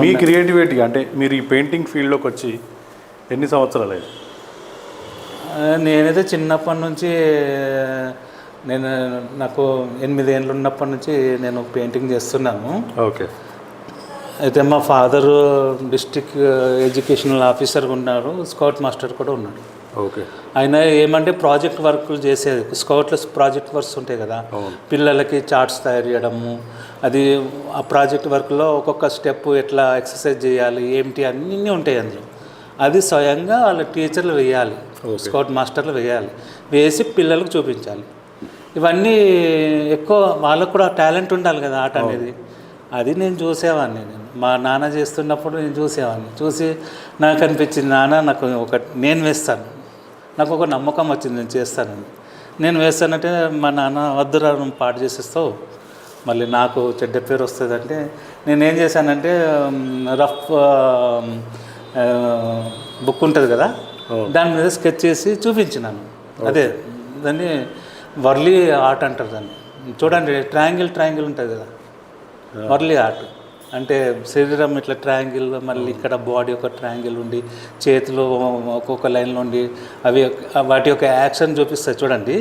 మీ creativity అంటే మీరు ఈ పెయింటింగ్ ఫీల్డ్లోకి వచ్చి ఎన్ని సంవత్సరాలు అయ్యాయి? నేనైతే చిన్నప్పటి నుంచి నాకు 8 ఏళ్ళు ఉన్నప్పటి నుంచి నేను పెయింటింగ్ చేస్తున్నాను. ఓకే. అయితే మా ఫాదరు డిస్ట్రిక్ట్ ఎడ్యుకేషనల్ ఆఫీసర్గా ఉన్నారు, స్కౌట్ మాస్టర్ కూడా ఉన్నాడు. ఓకే. ఆయన ఏమంటే ప్రాజెక్ట్ వర్క్లు చేసేది, స్కౌట్లో ప్రాజెక్ట్ వర్క్స్ ఉంటాయి కదా, పిల్లలకి చార్ట్స్ తయారు చేయడము, అది ఆ ప్రాజెక్ట్ వర్క్లో ఒక్కొక్క స్టెప్ ఎట్లా ఎక్సర్సైజ్ చేయాలి ఏంటి అన్నీ ఉంటాయి అందులో. అది స్వయంగా వాళ్ళ టీచర్లు వేయాలి, స్కౌట్ మాస్టర్లు వేయాలి, వేసి పిల్లలకు చూపించాలి. ఇవన్నీ ఎక్కువ వాళ్ళకు కూడా టాలెంట్ ఉండాలి కదా ఆట అనేది. అది నేను చూసేవాడిని, మా నాన్న చేస్తున్నప్పుడు నేను చూసేవాడిని. చూసి నాకు అనిపించింది, నాన్న నాకు నేను వేస్తాను, నాకు ఒక నమ్మకం వచ్చింది నేను చేస్తానని. నేను వేస్తానంటే మా నాన్న వద్దురా నువ్వు పాటు చేసేస్తావు మళ్ళీ నాకు చెడ్డ పేరు వస్తుందంటే నేనేం చేశానంటే రఫ్ బుక్ ఉంటుంది కదా, దాని మీద స్కెచ్ చేసి చూపించినాను. అదే దాన్ని వర్లీ ఆర్ట్ అంటారు దాన్ని. చూడండి ట్రయాంగిల్ ఉంటుంది కదా, వర్లీ ఆర్ట్ అంటే శరీరం ఇట్లా ట్రయాంగిల్, మళ్ళీ ఇక్కడ బాడీ ఒక ట్రయాంగిల్ ఉండి చేతులు ఒక్కొక్క లైన్లో ఉండి అవి వాటి యొక్క యాక్షన్ చూపిస్తాయి చూడండి.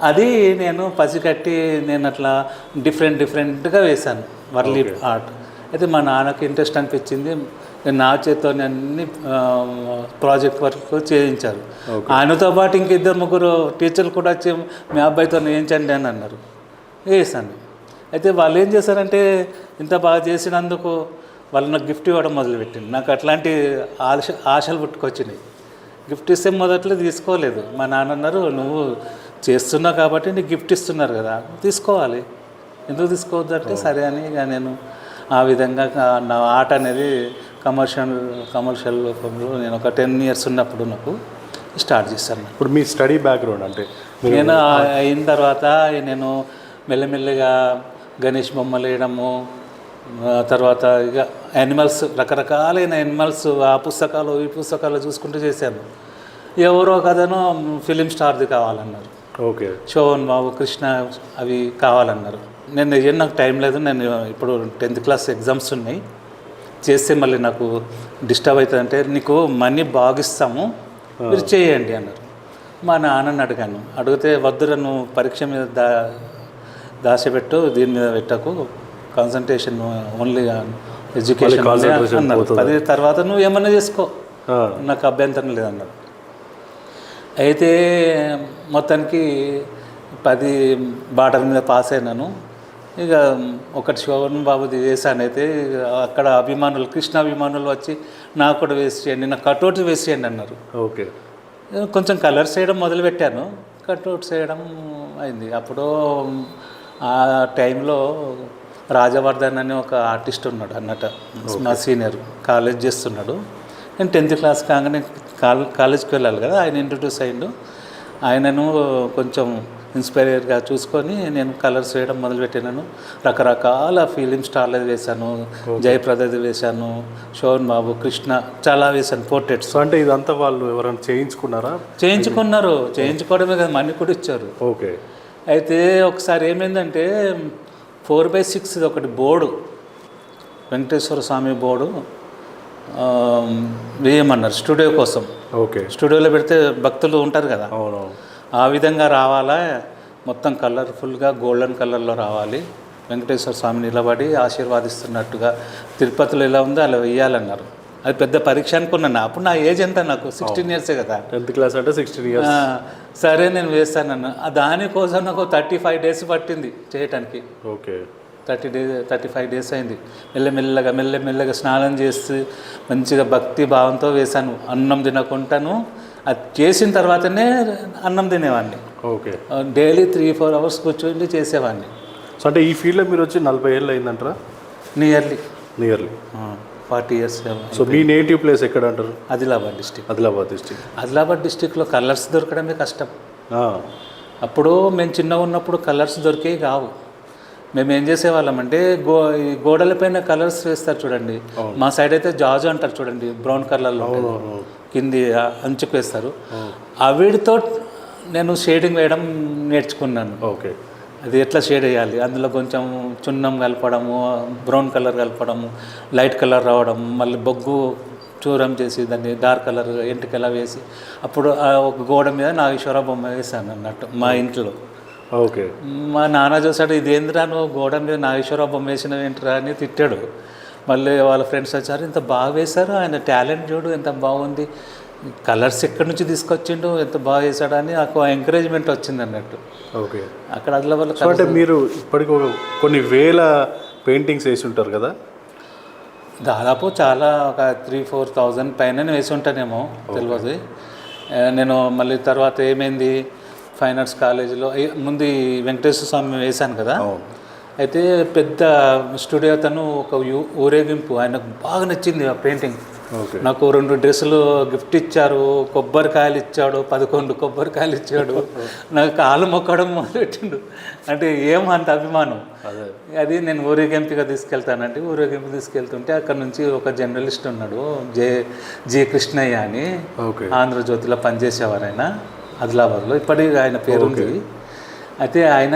అది నేను పసిగట్టి నేను అట్లా డిఫరెంట్గా వేశాను వర్లీ ఆర్ట్. అయితే మా నాన్నకి ఇంట్రెస్ట్ అనిపించింది, నేను నా చేతితో అన్ని ప్రాజెక్ట్ వర్క్ చేయించారు. ఆయనతో పాటు ఇంక 2-3 టీచర్లు కూడా వచ్చి మీ అబ్బాయితో వేయించండి అని అన్నారు, వేసాను. అయితే వాళ్ళు ఏం చేశారంటే ఇంత బాగా చేసినందుకు వాళ్ళు నాకు గిఫ్ట్ ఇవ్వడం మొదలుపెట్టింది. నాకు అట్లాంటి ఆశలు పుట్టుకొచ్చినాయి. గిఫ్ట్ ఇస్తే మొదట్లో తీసుకోలేదు. మా నాన్న అన్నారు, నువ్వు చేస్తున్నావు కాబట్టి నీకు గిఫ్ట్ ఇస్తున్నారు కదా తీసుకోవాలి, ఎందుకు తీసుకోవద్దు అంటే సరే అని ఇక నేను ఆ విధంగా నా ఆట అనేది కమర్షియల్ రూపంలో నేను ఒక 10 years ఉన్నప్పుడు నాకు స్టార్ట్ చేశాను. ఇప్పుడు మీ స్టడీ బ్యాక్గ్రౌండ్ అంటే నేను అయిన తర్వాత నేను మెల్లమెల్లగా గణేష్ బొమ్మలు వేయడము, తర్వాత ఇక యానిమల్స్, రకరకాలైన యానిమల్స్ ఆ పుస్తకాలు ఈ పుస్తకాలు చూసుకుంటూ చేశాను. ఎవరో కథను ఫిలిం స్టార్ది కావాలన్నారు. ఓకే. శోభన్ బాబు, కృష్ణ అవి కావాలన్నారు. నేను నాకు టైం లేదు, నేను ఇప్పుడు 10th class ఎగ్జామ్స్ ఉన్నాయి, చేస్తే మళ్ళీ నాకు డిస్టర్బ్ అవుతుంది అంటే నీకు మనీ బాగా ఇస్తాము మీరు చేయండి అన్నారు. మా నాన్నని అడిగితే వద్దురా నువ్వు పరీక్ష మీద దాచిపెట్టు, దీని మీద పెట్టకు, కాన్సన్ట్రేషన్ ఓన్లీ ఎడ్యుకేషన్ అన్నారు. అది తర్వాత నువ్వు ఏమన్నా చేసుకో, నాకు అభ్యంతరం లేదన్నారు. అయితే మొత్తానికి 10 బాటల మీద పాస్ అయినాను. ఇక ఒకటి శోభన్ బాబుది వేసాను. అయితే అక్కడ అభిమానులు, కృష్ణ అభిమానులు వచ్చి నాకు కూడా వేసి చేయండి, నాకు కట్అవుట్స్ వేసి చేయండి అన్నారు. ఓకే. కొంచెం కలర్స్ వేయడం మొదలుపెట్టాను, కట్అవుట్స్ వేయడం అయింది. అప్పుడు ఆ టైంలో రాజవర్ధన్ అని ఒక ఆర్టిస్ట్ ఉన్నాడు అన్నట్టు, మా సీనియర్, కాలేజ్ చేస్తున్నాడు. నేను 10th class కాగానే కాలేజ్కి వెళ్ళాలి కదా, ఆయన ఇంట్రడ్యూస్ అయ్యిండు. ఆయనను కొంచెం ఇన్స్పైర్గా చూసుకొని నేను కలర్స్ వేయడం మొదలుపెట్టినాను. రకరకాల ఫిలిం స్టార్లు వేశాను, జయప్రదది వేశాను, శోభన్ బాబు, కృష్ణ చాలా వేశాను పోర్ట్రేట్స్. అంటే ఇదంతా వాళ్ళు ఎవరైనా చేయించుకున్నారా? చేయించుకోవడమే కదా, మనీ కూడా ఇచ్చారు. ఓకే. అయితే ఒకసారి ఏమైందంటే 4x6 ఒకటి బోర్డు, వెంకటేశ్వర స్వామి బోర్డు వేయమన్నారు స్టూడియో కోసం. ఓకే. స్టూడియోలో పెడితే భక్తులు ఉంటారు కదా, ఆ విధంగా రావాలా, మొత్తం కలర్ఫుల్గా గోల్డెన్ కలర్లో రావాలి, వెంకటేశ్వర స్వామి నిలబడి ఆశీర్వాదిస్తున్నట్టుగా తిరుపతిలో ఎలా ఉందో అలా వేయాలన్నారు. అది పెద్ద పరీక్ష అనుకున్నాను. అప్పుడు నా ఏజ్ ఎంత, నాకు 16 years కదా, 10th class అంటే 16 years. సరే నేను వేస్తానన్నా. దానికోసం నాకు 35 days పట్టింది చేయటానికి. ఓకే. 35 days అయింది. మెల్లమెల్లగా స్నానం చేసి మంచిగా భక్తి భావంతో వేశాను. అన్నం తినకుండాను, అది చేసిన తర్వాతనే అన్నం తినేవాడిని. ఓకే. డైలీ 3-4 hours కూర్చొని చేసేవాడిని. సో అంటే ఈ ఫీల్డ్లో మీరు వచ్చి 40 ఏళ్ళు అయిందంటారా? Nearly 40 years. సో మీ నేటివ్ ప్లేస్ ఎక్కడ అంటారు? ఆదిలాబాద్ డిస్టిక్లో కలర్స్ దొరకడమే కష్టం. అప్పుడు మేము చిన్నగా ఉన్నప్పుడు కలర్స్ దొరికేవి కావు. మేము ఏం చేసేవాళ్ళమంటే గోడలపైన కలర్స్ వేస్తారు చూడండి, మా సైడ్ అయితే జాజు అంటారు చూడండి, బ్రౌన్ కలర్లో కింది అంచుకు వేస్తారు. వీటితో నేను షేడింగ్ వేయడం నేర్చుకున్నాను. ఓకే. అది ఎట్లా షేడ్ వేయాలి, అందులో కొంచెం చున్నం కలపడము, బ్రౌన్ కలర్ కలపడము, లైట్ కలర్ రావడం, మళ్ళీ బొగ్గు చూరం చేసి దాన్ని డార్క్ కలర్ ఎంటికలా వేసి అప్పుడు ఒక గోడ మీద నాగేశ్వర బొమ్మ వేసాను అన్నట్టు మా ఇంట్లో. ఓకే. మా నాన్న చూసాడు, ఇదేంద్రా నువ్వు గోడ మీద నాగేశ్వర బొమ్మ వేసినవి ఏంట్రా అని తిట్టాడు. మళ్ళీ వాళ్ళ ఫ్రెండ్స్ వచ్చారు, ఇంత బాగా వేశారు, ఆయన టాలెంట్ చూడు ఎంత బాగుంది, కలర్స్ ఎక్కడి నుంచి తీసుకొచ్చిండు, ఎంత బాగా వేశాడు అని నాకు ఎంకరేజ్మెంట్ వచ్చింది అన్నట్టు. ఓకే. అక్కడ ఆదిలాబాద్లో అంటే మీరు ఇప్పటికి కొన్ని వేల పెయింటింగ్స్ వేసి ఉంటారు కదా? దాదాపు చాలా ఒక 3,000-4,000 పైన వేసి ఉంటానేమో, తెలియదు. నేను మళ్ళీ తర్వాత ఏమైంది, ఫైన్ ఆర్ట్స్ కాలేజీలో ముందు ఈ వెంకటేశ్వర స్వామి వేశాను కదా, అయితే పెద్ద స్టూడియో తను ఒక ఊరేగింపు, ఆయనకు బాగా నచ్చింది ఆ పెయింటింగ్. నాకు 2 డ్రెస్సులు గిఫ్ట్ ఇచ్చారు, కొబ్బరికాయలు ఇచ్చాడు, 11 కొబ్బరికాయలు ఇచ్చాడు, నాకు కాలు మొక్కడం మొదలెట్టిండు. అంటే ఏమంత అభిమానం. అది నేను ఊరేగింపుగా తీసుకెళ్తానంటే ఊరేగింపు తీసుకెళ్తుంటే అక్కడ నుంచి ఒక జర్నలిస్ట్ ఉన్నాడు, జి కృష్ణయ్య అని, ఆంధ్రజ్యోతిలో పనిచేసేవారు ఆయన ఆదిలాబాద్లో, ఇప్పటికీ ఆయన పేరుంది. అయితే ఆయన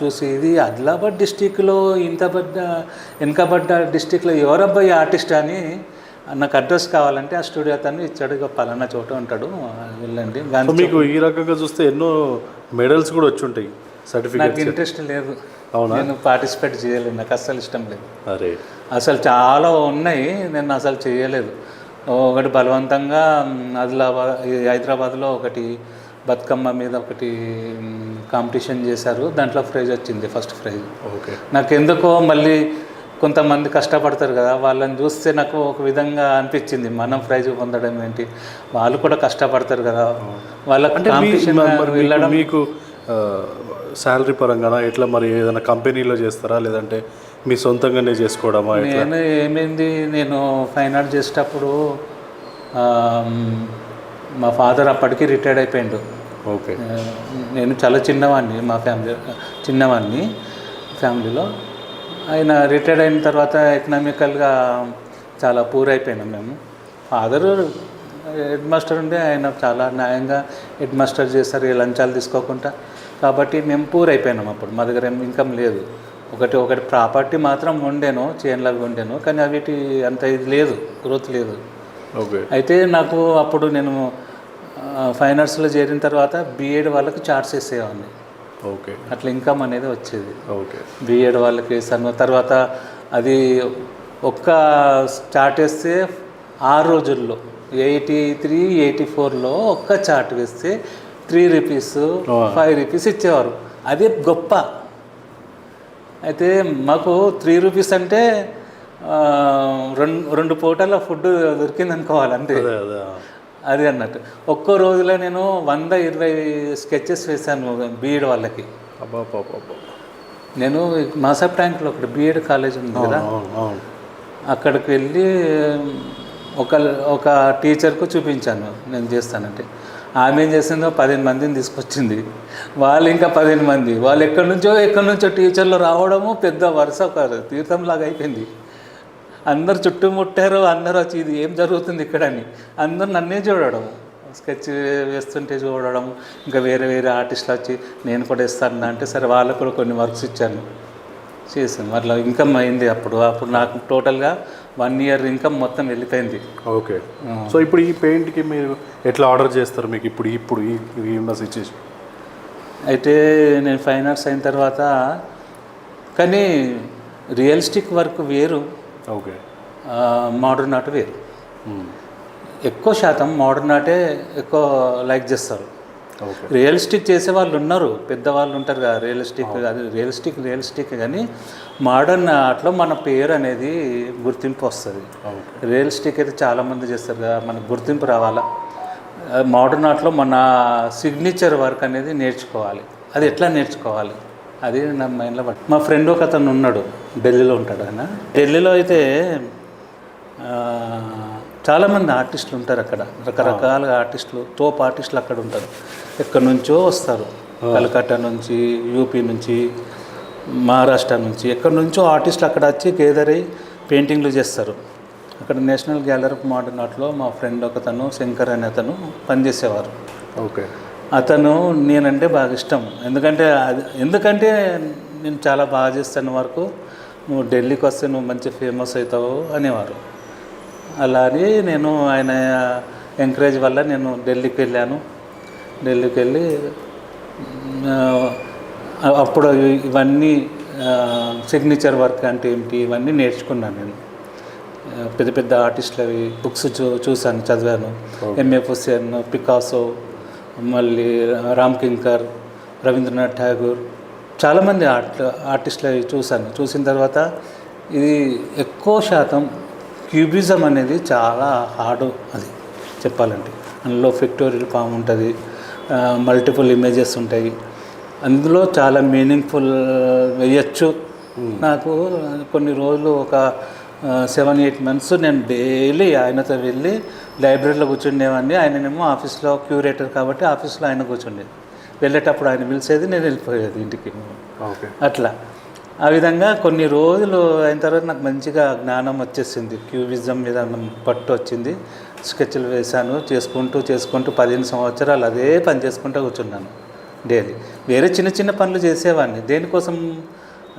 చూసి ఇది ఆదిలాబాద్ డిస్టిక్లో ఇంత వెనుకబడ్డ డిస్టిక్లో ఎవరబ్బాయి ఆర్టిస్ట్ అని నాకు అడ్రస్ కావాలంటే ఆ స్టూడియో అతను ఇచ్చాడు, ఇక పలానా చోట ఉంటాడు వెళ్ళండి. మీకు ఈ రకంగా చూస్తే ఎన్నో మెడల్స్ కూడా వచ్చి ఉంటాయి, సర్టిఫికేట్. నాకు ఇంట్రెస్ట్ లేదు, నేను పార్టిసిపేట్ చేయలేదు, నాకు అస్సలు ఇష్టం లేదు. అరే అసలు చాలా ఉన్నాయి, నేను అసలు చేయలేదు. ఒకటి బలవంతంగా హైదరాబాద్లో ఒకటి బతుకమ్మ మీద ఒకటి కాంపిటీషన్ చేశారు, దాంట్లో ప్రైజ్ వచ్చింది, ఫస్ట్ ప్రైజ్. ఓకే. నాకు ఎందుకో మళ్ళీ కొంతమంది కష్టపడతారు కదా, వాళ్ళని చూస్తే నాకు ఒక విధంగా అనిపించింది, మనం ప్రైజ్ పొందడం ఏంటి, వాళ్ళు కూడా కష్టపడతారు కదా, వాళ్ళకి కాంపిటీషన్ వెళ్ళడం. మీకు శాలరీ పరంగా ఎట్లా, మరి ఏదైనా కంపెనీలో చేస్తారా లేదంటే మీ సొంతంగానే చేసుకోవడమా? నేను ఏమైంది, నేను ఫైన్ ఆర్ట్ చేసేటప్పుడు మా ఫాదర్ అప్పటికి రిటైర్డ్ అయిపోయిండు. ఓకే. నేను చాలా చిన్నవాడిని, మా ఫ్యామిలీలో. ఆయన రిటైర్డ్ అయిన తర్వాత ఎకనామికల్గా చాలా పూర్ అయిపోయినాం మేము. ఫాదర్ హెడ్ మాస్టర్ ఉండే, ఆయన చాలా న్యాయంగా హెడ్ మాస్టర్ చేస్తారు, లంచాలు తీసుకోకుండా. కాబట్టి మేము పూర్ అయిపోయినాం. అప్పుడు మా దగ్గర ఇన్కమ్ లేదు. ఒకటి ప్రాపర్టీ మాత్రం ఉండేను, చేన్లవి ఉండేను, కానీ అవిటి అంత ఇది లేదు, గ్రోత్ లేదు. ఓకే. అయితే నాకు అప్పుడు నేను ఫైన్ ఆర్ట్స్లో చేరిన తర్వాత బీఎడ్ వాళ్ళకి చార్ట్స్ వేసేవాడిని. ఓకే. అట్లా ఇన్కమ్ అనేది వచ్చేది. ఓకే. బీఎడ్ వాళ్ళకి వేసాను. తర్వాత అది ఒక్క చార్ట్ వేస్తే 6 రోజుల్లో 83-84లో ఒక్క చార్ట్ వేస్తే 3 రూపీస్ 5 రూపీస్ ఇచ్చేవారు. అదే గొప్ప. అయితే మాకు 3 రూపీస్ అంటే 2 పూటల ఫుడ్ దొరికింది అనుకోవాలి అంతే. అది అన్నట్టు ఒక్కో రోజులో నేను 120 స్కెచెస్ వేశాను బీఎడ్ వాళ్ళకి. నేను మాసాబ్ ట్యాంక్లో ఒకటి బీఎడ్ కాలేజ్ ఉంది కదా, అక్కడికి వెళ్ళి ఒక టీచర్కు చూపించాను నేను చేస్తానంటే. ఆమె ఏం చేసిందో 15 మందిని తీసుకొచ్చింది. వాళ్ళు ఇంకా 15 మంది, వాళ్ళు ఎక్కడి నుంచో టీచర్లు రావడము పెద్ద వరుస, ఒక తీర్థంలాగా అయిపోయింది. అందరు చుట్టుముట్టారు, అందరూ వచ్చి ఇది ఏం జరుగుతుంది ఇక్కడ అని అందరు నన్నే చూడడం, స్కెచ్ వేస్తుంటే చూడడం. ఇంకా వేరే ఆర్టిస్టులు వచ్చి నేను కూడా ఇస్తాను అంటే సరే వాళ్ళకు కూడా కొన్ని వర్క్స్ ఇచ్చాను, చేశాను. అట్లా ఇన్కమ్ అయింది. అప్పుడు నాకు టోటల్గా 1 ఇయర్ ఇన్కమ్ మొత్తం వెళ్ళిపోయింది. ఓకే. సో ఇప్పుడు ఈ పెయింట్కి మీరు ఎట్లా ఆర్డర్ చేస్తారు మీకు ఇప్పుడు ఈ ఉన్న సిచ్యువేషన్? అయితే నేను ఫైన్ ఆర్ట్స్ అయిన తర్వాత, కానీ రియలిస్టిక్ వర్క్ వేరు, ఓకే, మోడర్న్ ఆర్ట్ వేరు. ఎక్కువ శాతం మోడర్న్ ఆర్టే ఎక్కువ లైక్ చేస్తారు. రియలిస్టిక్ చేసే వాళ్ళు ఉన్నారు, పెద్దవాళ్ళు ఉంటారు కదా, రియలిస్టిక్ అది రియలిస్టిక్ కానీ మోడర్న్ ఆర్ట్లో మన పేరు అనేది గుర్తింపు వస్తుంది. రియలిస్టిక్ అయితే చాలామంది చేస్తారు కదా, మనకు గుర్తింపు రావాలా. మోడర్న్ ఆర్ట్లో మన సిగ్నేచర్ వర్క్ అనేది నేర్చుకోవాలి. అది ఎట్లా నేర్చుకోవాలి అది నా మైండ్లో పట్టు. మా ఫ్రెండ్ ఒక అతను ఉన్నాడు, ఢిల్లీలో ఉంటాడు ఆయన. ఢిల్లీలో అయితే చాలామంది ఆర్టిస్టులు ఉంటారు అక్కడ, రకరకాల ఆర్టిస్టులు, తోపు ఆర్టిస్టులు అక్కడ ఉంటారు. ఎక్కడి నుంచో వస్తారు, కలకత్తా నుంచి, యూపీ నుంచి, మహారాష్ట్ర నుంచి, ఎక్కడి నుంచో ఆర్టిస్టులు అక్కడ వచ్చి గేదర్ అయ్యి పెయింటింగ్లు చేస్తారు. అక్కడ నేషనల్ గ్యాలరీ ఆఫ్ మోడర్న్ ఆర్ట్లో మా ఫ్రెండ్ ఒకతను శంకర్ అనే అతను పనిచేసేవారు. ఓకే. అతను నేనంటే బాగా ఇష్టం. ఎందుకంటే నేను చాలా బాగా చేస్తాను వరకు, నువ్వు ఢిల్లీకి వస్తే నువ్వు మంచి ఫేమస్ అవుతావు అనేవారు. అలా అని నేను ఆయన ఎంకరేజ్ వల్ల నేను ఢిల్లీకి వెళ్ళాను. ఢిల్లీకి వెళ్ళి అప్పుడు ఇవన్నీ సిగ్నేచర్ వర్క్ అంటే ఏమిటి ఇవన్నీ నేర్చుకున్నాను నేను. పెద్ద పెద్ద ఆర్టిస్టులవి బుక్స్ చూశాను, చదివాను. ఎంఎఫ్ హుస్సేన్, పికాసో, మళ్ళీ రామ్ కింకర్, రవీంద్రనాథ్ ఠాగూర్, చాలామంది ఆర్టిస్టులవి చూశాను. చూసిన తర్వాత ఇది ఎక్కువ శాతం క్యూబిజం అనేది చాలా హార్డ్, అది చెప్పాలంటే. అందులో పిక్టోరియల్ ఫామ్ ఉంటుంది, మల్టిపుల్ ఇమేజెస్ ఉంటాయి, అందులో చాలా మీనింగ్ఫుల్ వేయచ్చు. నాకు కొన్ని రోజులు ఒక 7-8 months నేను డైలీ ఆయనతో వెళ్ళి లైబ్రరీలో కూర్చుండేవాడిని. ఆయననేమో ఆఫీస్లో క్యూరేటర్ కాబట్టి ఆఫీస్లో ఆయన కూర్చుండేది. వెళ్ళేటప్పుడు ఆయన పిలిచేది, నేను వెళ్ళిపోయేది ఇంటికి. అట్లా ఆ విధంగా కొన్ని రోజులు అయిన తర్వాత నాకు మంచిగా జ్ఞానం వచ్చేసింది, క్యూబిజం మీద పట్టు వచ్చింది. స్కెచ్లు వేశాను, చేసుకుంటూ 15 సంవత్సరాలు అదే పని చేసుకుంటూ కూర్చున్నాను డైలీ. వేరే చిన్న చిన్న పనులు చేసేవాడిని, దేనికోసం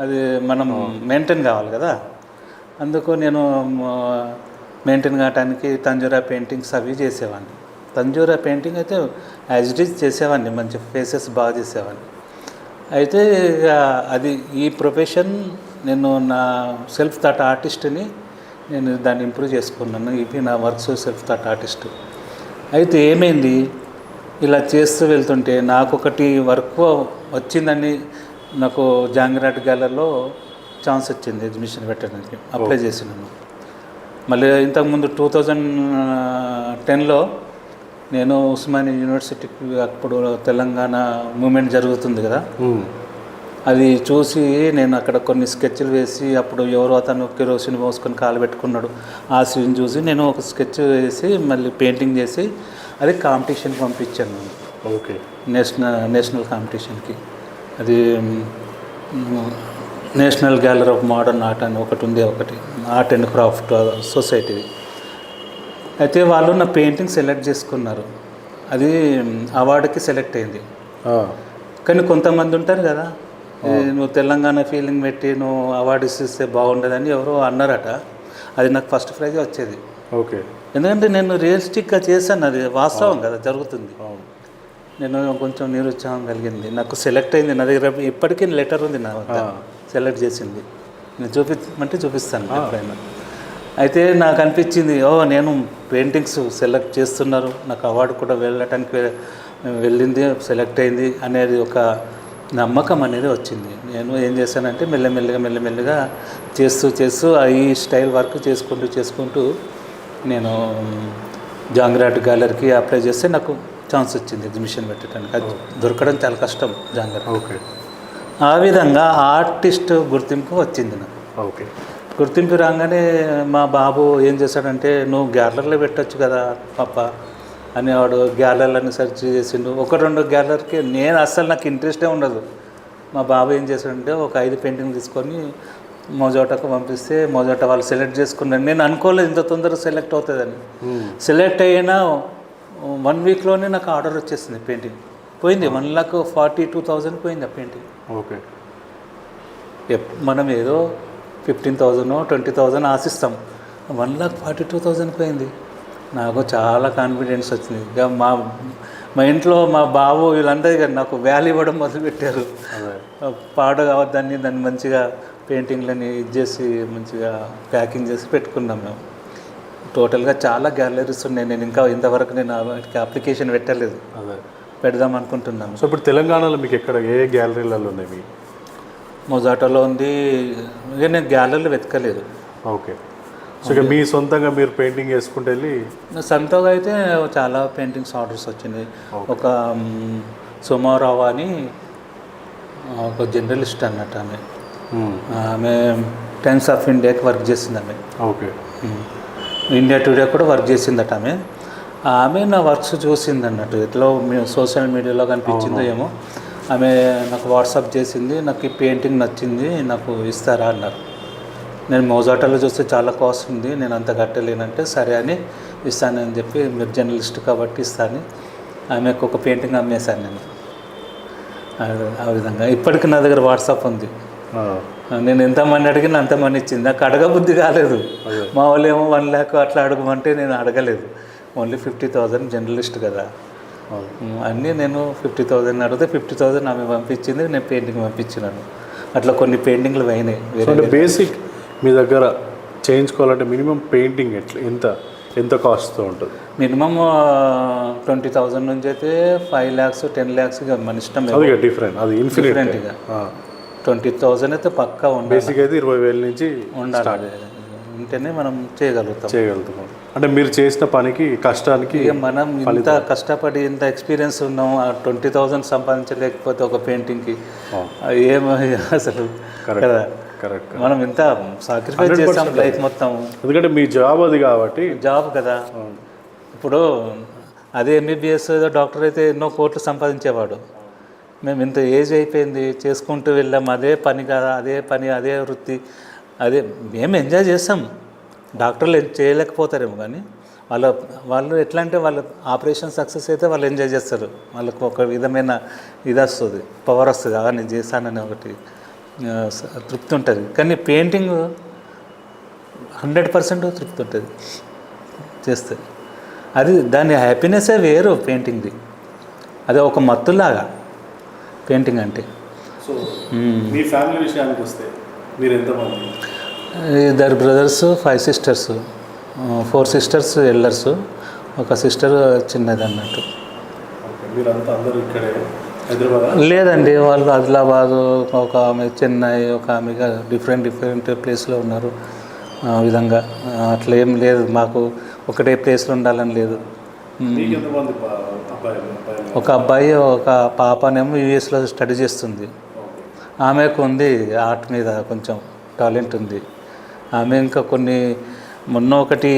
అది మనం మెయింటైన్ కావాలి కదా. అందుకు నేను మెయింటైన్ కావడానికి తంజూరా పెయింటింగ్స్ అవి చేసేవాడిని. తంజూరా పెయింటింగ్ అయితే యాజ్ ఇట్ ఈజ్ చేసేవాడిని, మంచి ఫేసెస్ బాగా చేసేవాడిని. అయితే అది ఈ ప్రొఫెషన్ నేను నా సెల్ఫ్ థాట్ ఆర్టిస్ట్ని నేను దాన్ని ఇంప్రూవ్ చేసుకున్నాను. ఇవి నా వర్క్స్ సెల్ఫ్ థాట్ ఆర్టిస్ట్. అయితే ఏమైంది, ఇలా చేస్తూ వెళ్తుంటే నాకు ఒకటి వర్క్ వచ్చిందని, నాకు జాంగిరాట్ గ్యాలరీలో ఛాన్స్ వచ్చింది ఎగ్జిబిషన్ పెట్టడానికి. అప్లై చేసినాను. మళ్ళీ ఇంతకుముందు 2010లో నేను ఉస్మానియా యూనివర్సిటీకి, అప్పుడు తెలంగాణ మూమెంట్ జరుగుతుంది కదా, అది చూసి నేను అక్కడ కొన్ని స్కెచ్లు వేసి, అప్పుడు ఎవరో అతను కెరోసిన్ పోసుకొని కాలు పెట్టుకున్నాడు, ఆ సీన్ చూసి నేను ఒక స్కెచ్ వేసి మళ్ళీ పెయింటింగ్ చేసి అది కాంపిటీషన్కి పంపించాను. ఓకే. నేషనల్ కాంపిటీషన్కి. అది national gallery of modern art అని ఒకటి ఉంది, ఒకటి ఆర్ట్ అండ్ క్రాఫ్ట్ సొసైటీది. అయితే వాళ్ళు నా పెయింటింగ్ సెలెక్ట్ చేసుకున్నారు, అది అవార్డుకి సెలెక్ట్ అయింది. కానీ కొంతమంది ఉంటారు కదా, నువ్వు తెలంగాణ ఫీలింగ్ పెట్టి నువ్వు అవార్డు ఇస్తే బాగుండదని ఎవరో అన్నారట. అది నాకు ఫస్ట్ ప్రైజ్ వచ్చేది. ఓకే. ఎందుకంటే నేను రియలిస్టిక్గా చేశాను, అది వాస్తవం కదా, జరుగుతుంది. నేను కొంచెం నిరుత్సాహం కలిగింది. నాకు సెలెక్ట్ అయింది, నా దగ్గర ఇప్పటికీ లెటర్ ఉంది నా వద్ద, సెలెక్ట్ చేసింది. నేను చూపించమంటే చూపిస్తాను ఎప్పుడైనా. అయితే నాకు అనిపించింది, నేను పెయింటింగ్స్ సెలెక్ట్ చేస్తున్నారు, నాకు అవార్డు కూడా వెళ్ళింది, సెలెక్ట్ అయింది అనేది ఒక నమ్మకం అనేది వచ్చింది. నేను ఏం చేశానంటే మెల్లమెల్లగా చేస్తూ ఈ స్టైల్ వర్క్ చేసుకుంటూ నేను జాంగిరాట్ గ్యాలరీకి అప్లై చేస్తే నాకు ఛాన్స్ వచ్చింది ఎగ్జిబిషన్ పెట్టడానికి. అది దొరకడం చాలా కష్టం జాంగిరాట్. ఓకే. ఆ విధంగా ఆర్టిస్ట్ గుర్తింపు వచ్చింది నాకు. ఓకే. గుర్తింపు రాగానే మా బాబు ఏం చేశాడంటే, నువ్వు గ్యాలరీలో పెట్టచ్చు కదా పాప అనేవాడు. గ్యాలరీలను సెర్చ్ చేసిండు, 1-2 గ్యాలరీకి. నేను అస్సలు నాకు ఇంట్రెస్టే ఉండదు. మా బాబు ఏం చేశాడంటే ఒక 5 పెయింటింగ్ తీసుకొని మోజోటాకు పంపిస్తే మోజోటా వాళ్ళు సెలెక్ట్ చేసుకున్నాను. నేను అనుకోలేదు ఇంత తొందరగా సెలెక్ట్ అవుతుందని. సెలెక్ట్ అయినా 1 weekలోనే నాకు ఆర్డర్ వచ్చేసింది. పెయింటింగ్ పోయింది, 1,42,000 పోయింది ఆ పెయింటింగ్. ఓకే. మనం ఏదో 15,000 20,000 ఆశిస్తాం, 1,42,000 పోయింది. నాకు చాలా కాన్ఫిడెన్స్ వచ్చింది. ఇక మా ఇంట్లో మా బాబు వీళ్ళందరూ ఇక నాకు వాల్యూ ఇవ్వడం మొదలుపెట్టారు. పాడు కావద్దని దాన్ని మంచిగా పెయింటింగ్లని చేసి మంచిగా ప్యాకింగ్ చేసి పెట్టుకున్నాం మేము. టోటల్గా చాలా గ్యాలరీస్ ఉన్నాయి. నేను ఇంతవరకు నేను అప్లికేషన్ పెట్టలేదు, పెడదాం అనుకుంటున్నాను. సో ఇప్పుడు తెలంగాణలో మీకు ఎక్కడ ఏ గ్యాలరీలలో ఉన్నాయి? మీ మొజాటోలో ఉంది. ఇక నేను గ్యాలరీలో వెతకలేదు. ఓకే. సో ఇక మీ సొంతంగా మీరు పెయింటింగ్ చేసుకుంటూ వెళ్ళి? సొంతంగా అయితే చాలా పెయింటింగ్స్ ఆర్డర్స్ వచ్చినాయి. ఒక సుమారావు అని ఒక జర్నలిస్ట్ అన్నట్టు, ఆమె టైమ్స్ ఆఫ్ ఇండియాకి వర్క్ చేసింది. ఆమె ఓకే. ఇండియా టుడే కూడా వర్క్ చేసిందట. ఆమె నా వర్క్స్ చూసింది అన్నట్టు, ఎట్లా సోషల్ మీడియాలో కనిపించిందో ఏమో. ఆమె నాకు వాట్సాప్ చేసింది, నాకు ఈ పెయింటింగ్ నచ్చింది, నాకు ఇస్తారా అన్నారు. నేను మోజాటాలో చూస్తే చాలా కాస్ట్ ఉంది, నేను అంత కట్టలేనంటే సరే అని ఇస్తానని చెప్పి, మీరు జర్నలిస్ట్ కాబట్టి ఇస్తాను ఆమెకు ఒక పెయింటింగ్ అమ్మేశాను నేను. ఆ విధంగా ఇప్పటికి నా దగ్గర వాట్సాప్ ఉంది. నేను ఎంతమంది అడిగినా అంతమంది ఇచ్చింది. నాకు అడగబుద్ధి కాలేదు. మా వాళ్ళు ఏమో 1 lakh అట్లా అడగమంటే నేను అడగలేదు. ఓన్లీ 50,000 జర్నలిస్ట్ కదా అన్నీ నేను 50,000 అడిగితే 50,000 ఆమె పంపించింది, నేను పెయింటింగ్ పంపించినాను. అట్లా కొన్ని పెయింటింగ్లు అయినాయి. బేసిక్ మీ దగ్గర చేయించుకోవాలంటే మినిమం పెయింటింగ్ ఎంత కాస్ట్తో ఉంటుంది? మినిమం 20,000 నుంచి అయితే 5 lakhs 10 lakhs ఇక మన ఇష్టం. డిఫరెంట్, అది ఇన్ఫినిట్. ఇక 20,000 అయితే పక్కా ఉండాలి. బేసిక్ అయితే 20,000 నుంచి ఉండాలి. ఉంటేనే మనం చేయగలుగుతాం. అంటే మీరు చేసిన పనికి కష్టానికి ఇక మనం ఇంత కష్టపడి ఇంత ఎక్స్పీరియన్స్ ఉన్నాం, 20,000 సంపాదించలేకపోతే ఒక పెయింటింగ్కి ఏమో అసలు కదా. కరెక్ట్. మనం ఇంత సాక్రిఫైస్ చేస్తాం లైఫ్ మొత్తం. ఎందుకంటే మీ జాబ్ అది కాబట్టి. జాబ్ కదా. ఇప్పుడు అదే MBBS ఏదో డాక్టర్ అయితే ఎన్నో కోట్లు సంపాదించేవాడు. మేము ఇంత ఏజ్ అయిపోయింది చేసుకుంటూ వెళ్ళాం. అదే పని కదా, అదే వృత్తి, అదే మేము ఎంజాయ్ చేస్తాం. డాక్టర్లు చేయలేకపోతారేమో కానీ వాళ్ళు ఎట్లా అంటే వాళ్ళ ఆపరేషన్ సక్సెస్ అయితే వాళ్ళు ఎంజాయ్ చేస్తారు. వాళ్ళకు ఒక విధమైన ఇది వస్తుంది, పవర్ వస్తుంది. నేను చేశానని ఒకటి తృప్తి ఉంటుంది. కానీ పెయింటింగ్ 100% తృప్తి ఉంటుంది చేస్తే. అది దాని హ్యాపీనెస్సే వేరు పెయింటింగ్ది. అదే ఒక మత్తులాగా పెయింటింగ్ అంటే. సో మీ ఫ్యామిలీ విషయానికి వస్తే మీరు ఎంతమంది? 2 brothers 5 sisters, 4 sisters ఎల్డర్స్, ఒక సిస్టర్ చిన్నది అన్నట్టు. మీరంతా అందరూ ఇక్కడే హైదరాబాద్? లేదండి, వాళ్ళు ఆదిలాబాదు, ఒక ఆమె చెన్నై, ఒక ఆమె డిఫరెంట్ ప్లేస్లో ఉన్నారు. ఆ విధంగా అట్లా ఏం లేదు, మాకు ఒకటే ప్లేస్లో ఉండాలని లేదు. ఒక అబ్బాయి ఒక పాపనేమో US లో స్టడీ చేస్తుంది. ఆమెకు ఉంది ఆర్ట్ మీద కొంచెం టాలెంట్ ఉంది. ఆమె ఇంకా మొన్న ఒకటి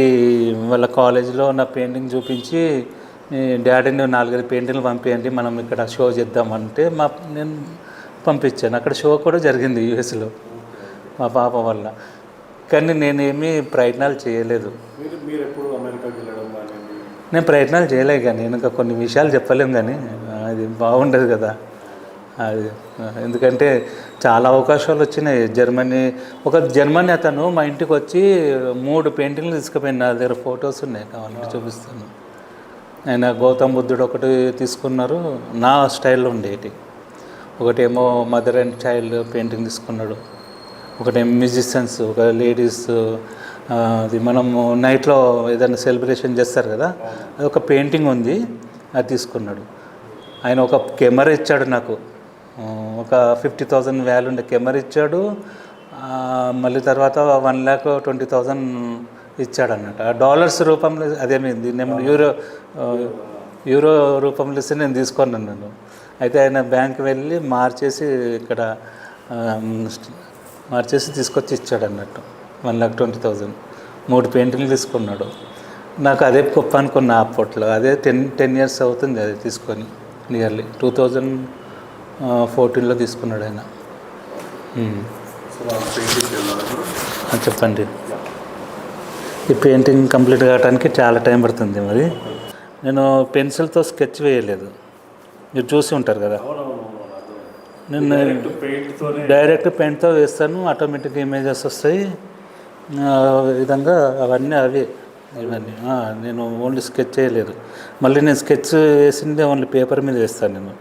వాళ్ళ కాలేజీలో నా పెయింటింగ్ చూపించి, డాడీని 4-5 పెయింటింగ్లు పంపించండి, మనం ఇక్కడ షో చేద్దామంటే నేను పంపించాను. అక్కడ షో కూడా జరిగింది US లో మా పాప వల్ల. కానీ నేనేమీ ప్రయత్నాలు చేయలేదు. నేను ప్రయత్నాలు చేయలేదు. కానీ నేను ఇంకా కొన్ని విషయాలు చెప్పలేము, కానీ అది బాగుండదు కదా అది. ఎందుకంటే చాలా అవకాశాలు వచ్చినాయి. జర్మనీ అతను మా ఇంటికి వచ్చి 3 పెయింటింగ్లు తీసుకుపోయిన. నా దగ్గర ఫొటోస్ ఉన్నాయి, కావాలంటే చూపిస్తాను. ఆయన గౌతమ్ బుద్ధుడు ఒకటి తీసుకున్నారు, నా స్టైల్లో ఉండేటి. ఒకటేమో మదర్ అండ్ చైల్డ్ పెయింటింగ్ తీసుకున్నాడు. ఒకటేమో మ్యూజిషియన్స్, ఒక లేడీస్, అది మనము నైట్లో ఏదైనా సెలబ్రేషన్ చేస్తారు కదా, అది ఒక పెయింటింగ్ ఉంది, అది తీసుకున్నాడు. ఆయన ఒక కెమెరా ఇచ్చాడు నాకు, ఒక 50,000 వాల్యూ ఉండే కెమెరా ఇచ్చాడు. మళ్ళీ తర్వాత 1,20,000 ఇచ్చాడు అన్నట్టు. ఆ డాలర్స్ రూపంలో, అదేమైంది నేను యూరో రూపంలో ఇస్తే నేను తీసుకున్నాను. అయితే ఆయన బ్యాంక్ వెళ్ళి మార్చేసి తీసుకొచ్చి ఇచ్చాడు అన్నట్టు. 1,20,000 3 పెయింటింగ్లు తీసుకున్నాడు. నాకు అదే గొప్ప అనుకున్నా అప్పట్లో. అదే 10 years అవుతుంది అది తీసుకొని. నియర్లీ 2014లో తీసుకున్నాడు ఆయన. చెప్పండి. ఈ పెయింటింగ్ కంప్లీట్ కావడానికి చాలా టైం పడుతుంది. మరి నేను పెన్సిల్తో స్కెచ్ వేయలేదు, మీరు చూసి ఉంటారు కదా. నేను డైరెక్ట్ పెయింట్తో వేస్తాను, ఆటోమేటిక్ ఇమేజెస్ వస్తాయి. విధంగా అవన్నీ ఇవన్నీ నేను ఓన్లీ స్కెచ్ చేయలేదు. మళ్ళీ నేను స్కెచ్ వేసిందే ఓన్లీ పేపర్ మీద వేస్తాను నేను.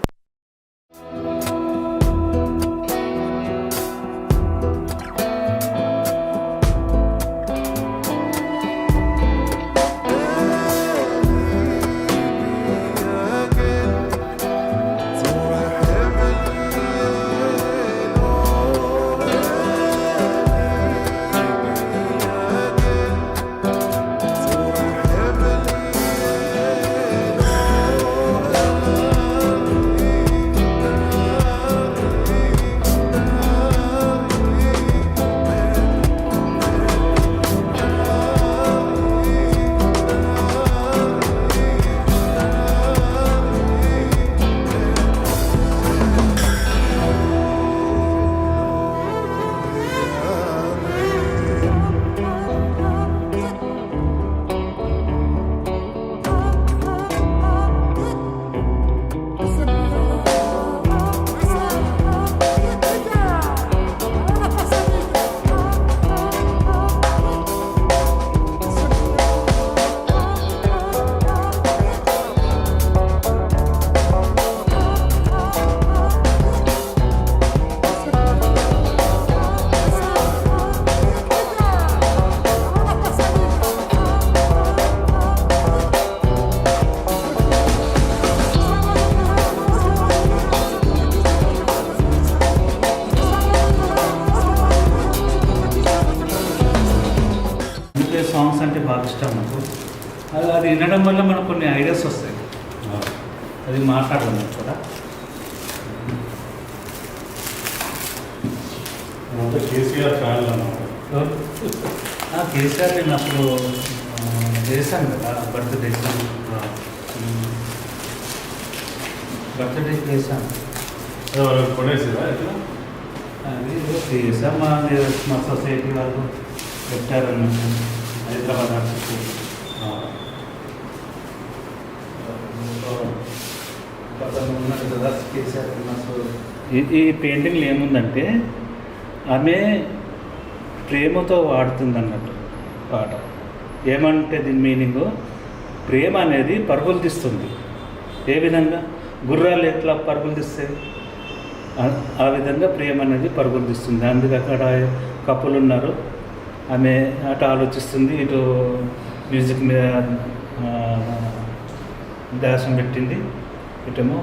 బాగా ఇష్టం నాకు. అది వినడం వల్ల మనకు కొన్ని ఐడియాస్ వస్తాయి. అది మాట్లాడదాం కూడా. కేసీఆర్ ఫ్యాన్ కేసీఆర్ నేను అప్పుడు చేశాను కదా, బర్త్డే చేశాను. కొనేసిరా ఎట్లా? అది చేసాం. మా సొసైటీ వాళ్ళు పెట్టారన్నట్టు హైదరాబాద్ ఆర్టిస్ట్. ఉన్నారు కదా కేసీఆర్. ఈ పెయింటింగ్లో ఏముందంటే ఆమె ప్రేమతో వాడుతుంది అన్నట్టు పాట. ఏమంటే దీని మీనింగు, ప్రేమ అనేది పరుగులు తీస్తుంది. ఏ విధంగా గుర్రాలు ఎట్లా పరుగులు తీస్తాయి, ఆ విధంగా ప్రేమ అనేది పరుగులు తీస్తుంది. అందుకే అక్కడ కప్పులు ఉన్నారు, ఆమె అటు ఆలోచిస్తుంది, ఇటు మ్యూజిక్ మీద ధ్యాసం పెట్టింది, ఇటేమో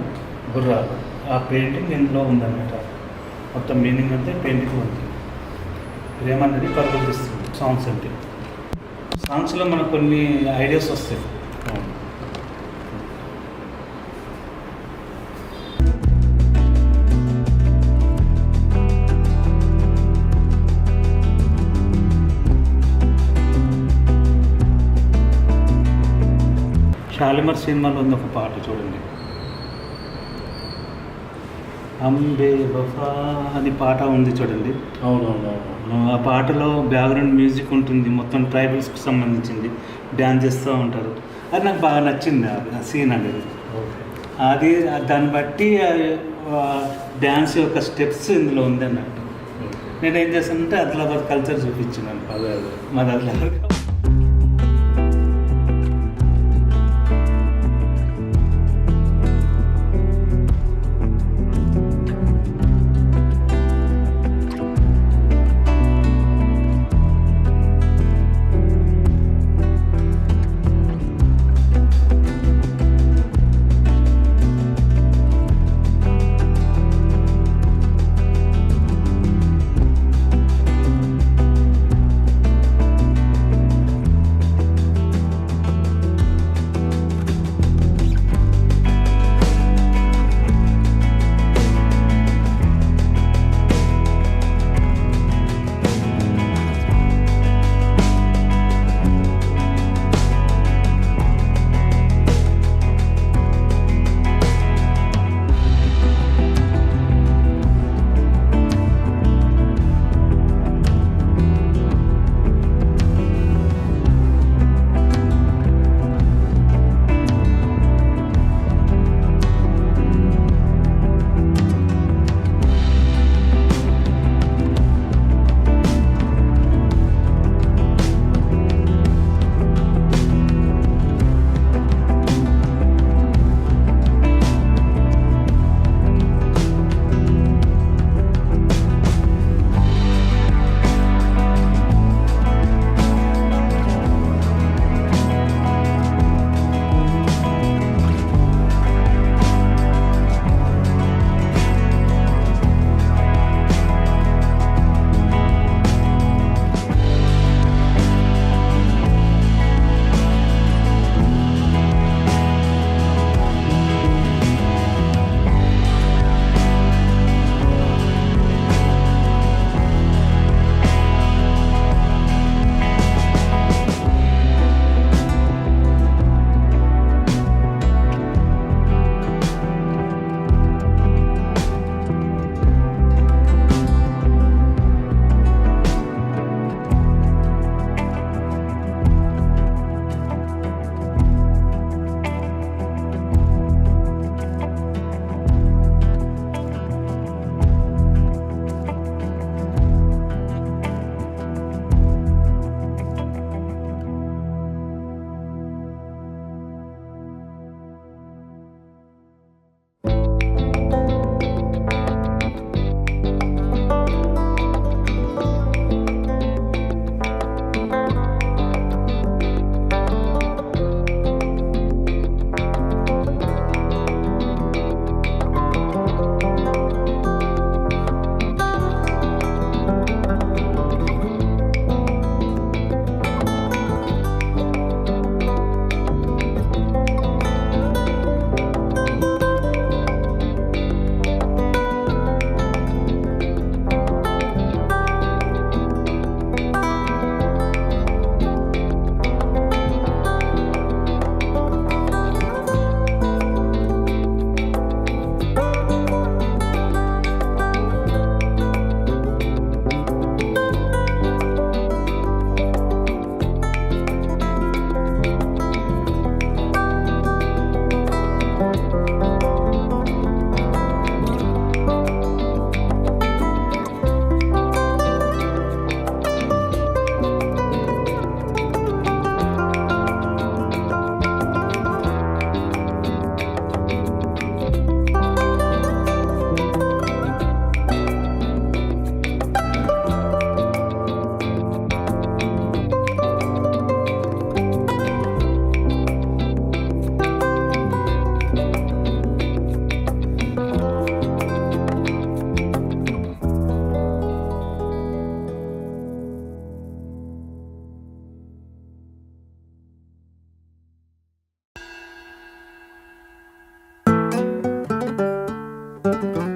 గుర్రాలు. ఆ పెయింటింగ్ ఇందులో ఉందన్నమాట. మొత్తం మీనింగ్ అంటే పెయింటింగ్ ఉంది. ప్రేమ అనేది పరుగులు తీస్తుంది. సాంగ్స్ అంటే సాంగ్స్లో మనకు కొన్ని ఐడియాస్ వస్తాయి. షాలిమర్ సినిమాలో ఉంది ఒక పాట చూడండి, అంబే వఫా అని పాట ఉంది చూడండి. అవునవునవును. ఆ పాటలో బ్యాక్గ్రౌండ్ మ్యూజిక్ ఉంటుంది, మొత్తం ట్రైబల్స్కి సంబంధించింది, డ్యాన్స్ చేస్తూ ఉంటారు. అది నాకు బాగా నచ్చింది ఆ సీన్ అనేది. అది దాన్ని బట్టి డ్యాన్స్ యొక్క స్టెప్స్ ఇందులో ఉంది అన్నట్టు. నేనేం చేశానంటే ఆదిలాబాద్ కల్చర్ చూపించినాను. అదే మాది ఆదిలాబాద్. అది